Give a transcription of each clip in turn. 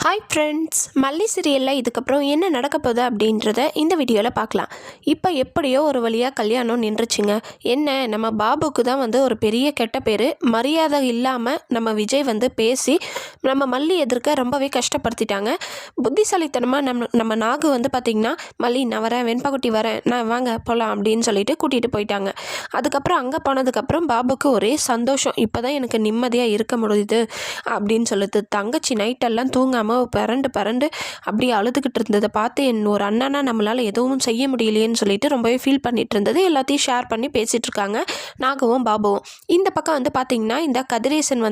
Hi friends, மல்லி சீரியலில் இதுக்கப்புறம் என்ன நடக்க போகுது அப்படின்றத இந்த வீடியோவில் பார்க்கலாம். இப்போ எப்படியோ ஒரு வழியாக கல்யாணம் நின்றுச்சுங்க. என்ன, நம்ம பாபுக்கு தான் ஒரு பெரிய கெட்ட பேர், மரியாதை இல்லாமல் நம்ம விஜய் பேசி நம்ம மல்லி எதிர்க்க ரொம்பவே கஷ்டப்படுத்திட்டாங்க. புத்திசாலித்தனமாக நம்ம நாகு பார்த்திங்கன்னா, மல்லி நான் வரேன், வெண்பாக்குட்டி வரேன், நான் வாங்க போகலாம் அப்படின்னு சொல்லிட்டு கூட்டிகிட்டு போயிட்டாங்க. அதுக்கப்புறம் அங்கே போனதுக்கப்புறம் பாபுக்கு ஒரே சந்தோஷம். இப்போ தான் எனக்கு நிம்மதியாக இருக்க முடியுது அப்படின்னு சொல்லுது. தங்கச்சி நைட்டெல்லாம் தூங்காமல் பரண்டு அப்படியே அழுதுகிட்டு இருந்ததை பார்த்து ஒரு அண்ணனா நம்மளால் எதுவும் செய்ய முடியலையேன்னு சொல்லிட்டு ரொம்பவே ஃபீல் பண்ணிட்டு இருந்தது. எல்லாத்தையும் ஷேர் பண்ணி பேசிகிட்டு இருக்காங்க நாகவும் பாபுவும். இந்த பக்கம் பார்த்திங்கன்னா, இந்த கதிரேசன்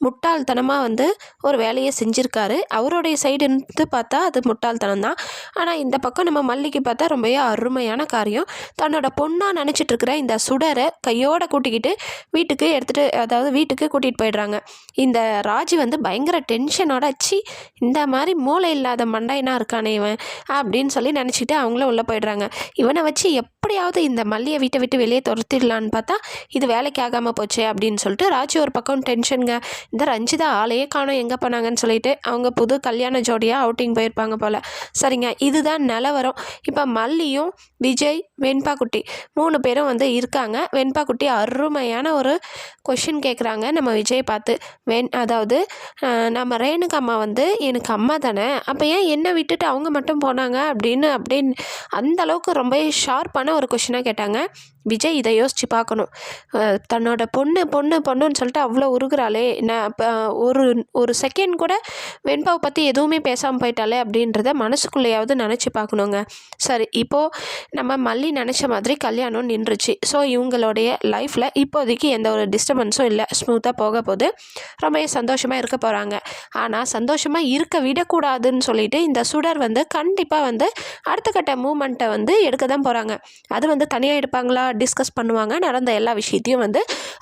முட்டாள்தனமாக ஒரு வேலையை செஞ்சுருக்காரு. அவருடைய சைடு இருந்து பார்த்தா அது முட்டாள்தனம் தான். ஆனால் இந்த பக்கம் நம்ம மல்லிக்கு பார்த்தா ரொம்பவே அருமையான காரியம். தன்னோட பொண்ணாக நினச்சிட்டு இருக்கிற இந்த சுடரை கையோட கூட்டிக்கிட்டு வீட்டுக்கு கூட்டிகிட்டு போயிடுறாங்க. இந்த ராஜி பயங்கர டென்ஷனோட இந்த மாதிரி மூளை இல்லாத மண்டைனா இருக்கானே இவன் அப்படின்னு சொல்லி நினச்சிட்டு அவங்களும் உள்ளே போயிடுறாங்க. இவனை வச்சு எப்படியாவது இந்த மல்லியை வீட்டை விட்டு வெளியே துரத்திடலான்னு பார்த்தா இது வேலைக்கு ஆகாமல் போச்சு அப்படின்னு சொல்லிட்டு ராஜி ஒரு பக்கம் டென்ஷனுங்க. இந்த ரஞ்சிதா ஆளையே காணோம், எங்கே போனாங்கன்னு சொல்லிட்டு அவங்க புது கல்யாண ஜோடியாக அவுட்டிங் போயிருப்பாங்க போல். சரிங்க, இதுதான் நிலவரம். இப்போ மல்லியும் விஜய் வெண்பாக்குட்டி 3 பேரும் இருக்காங்க. வெண்பாக்குட்டி அருமையான ஒரு கொஷின் கேட்குறாங்க நம்ம விஜய் பார்த்து. அதாவது நம்ம ரேணுகம்மா எனக்கு அம்மா தானே, அப்போ ஏன் என்னை விட்டுட்டு அவங்க மட்டும் போனாங்க அப்படின்னு அந்த அளவுக்கு ரொம்ப ஷார்ப்பான ஒரு கொஷினாக கேட்டாங்க. விஜய் இதை யோசித்து பார்க்கணும். தன்னோட பொண்ணுன்னு சொல்லிட்டு அவ்வளோ உருகுறாளே, நான் ஒரு செகண்ட் கூட வெண்பாவை பற்றி எதுவுமே பேசாமல் போயிட்டாலே அப்படின்றத மனசுக்குள்ளேயாவது நினச்சி பார்க்கணுங்க. சரி, இப்போது நம்ம மல்லி நினச்ச மாதிரி கல்யாணம் நின்றுச்சு. ஸோ இவங்களுடைய லைஃப்பில் இப்போதைக்கு எந்த ஒரு டிஸ்டர்பன்ஸும் இல்லை, ஸ்மூத்தாக போக போது ரொம்ப சந்தோஷமாக இருக்க போகிறாங்க. ஆனால் சந்தோஷமாக இருக்க விடக்கூடாதுன்னு சொல்லிட்டு இந்த சுடர் கண்டிப்பாக அடுத்த கட்ட மூமெண்ட்டை எடுக்க தான் போகிறாங்க. அது தனியாக எடுப்பாங்களா, டிஸ்கஸ் பண்ணுவாங்க. நடந்த எல்லா விஷயத்தையும்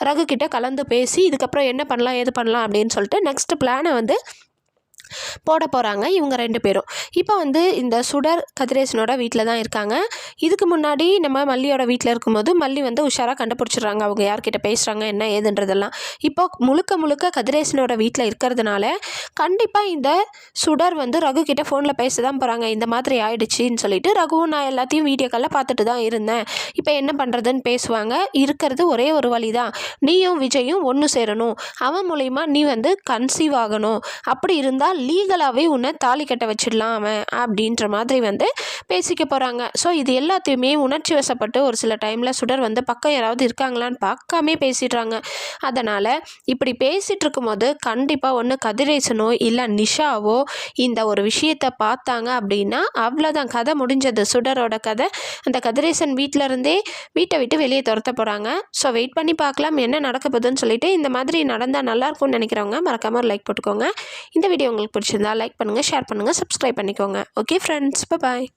ரகு கிட்ட கலந்து பேசி இதுக்கப்புறம் என்ன பண்ணலாம் ஏது பண்ணலாம் அப்படின்னு சொல்லிட்டு நெக்ஸ்ட் பிளானை போட போகிறாங்க இவங்க 2 பேரும். இப்போ இந்த சுடர் கதிரேசனோட வீட்டில் தான் இருக்காங்க. இதுக்கு முன்னாடி நம்ம மல்லியோட வீட்டில் இருக்கும்போது மல்லி உஷாராக கண்டுபிடிச்சிடுறாங்க அவங்க யார்கிட்ட பேசுகிறாங்க என்ன ஏதுன்றதெல்லாம். இப்போ முழுக்க கதிரேசனோட வீட்டில் இருக்கிறதுனால கண்டிப்பாக இந்த சுடர் ரகு கிட்ட ஃபோனில் பேச தான் போகிறாங்க. இந்த மாதிரி ஆயிடுச்சின்னு சொல்லிட்டு ரகுவும் நான் எல்லாத்தையும் வீடியோ காலில் பார்த்துட்டு தான் இருந்தேன், இப்போ என்ன பண்ணுறதுன்னு பேசுவாங்க. இருக்கிறது ஒரே ஒரு வழி தான், நீயும் விஜயும் ஒன்று சேரணும், அவன் மூலயமா நீ கன்சீவ் ஆகணும், அப்படி இருந்தால் லீகலாகவே உன்னை தாலி கட்ட வச்சிடலாம் அவன் அப்படின்ற மாதிரி பேசிக்க போகிறாங்க. ஸோ இது எல்லாத்தையுமே உணர்ச்சி வசப்பட்டு ஒரு சில டைமில் சுடர் பக்கம் யாராவது இருக்காங்களான்னு பார்க்காமே பேசிடுறாங்க. அதனால் இப்படி பேசிகிட்டு இருக்கும்போது கண்டிப்பாக ஒன்று கதிரேசனோ இல்லை நிஷாவோ இந்த ஒரு விஷயத்தை பார்த்தாங்க அப்படின்னா அவ்வளோதான், கதை முடிஞ்சது. சுடரோட கதை அந்த கதிரேசன் வீட்டை விட்டு வெளியே துரத்த போகிறாங்க. ஸோ வெயிட் பண்ணி பார்க்கலாம் என்ன நடக்க போகுதுன்னு சொல்லிட்டு. இந்த மாதிரி நடந்தால் நல்லாயிருக்கும்னு நினைக்கிறவங்க மறக்காமல் ஒரு லைக் போட்டுக்கோங்க. இந்த வீடியோ உங்களுக்கு பிடிச்சிருந்தா லைக் பண்ணுங்கள், ஷேர் பண்ணுங்கள், சப்ஸ்கிரைப் பண்ணிக்கோங்க. ஓகே ஃப்ரெண்ட்ஸ், பாய்.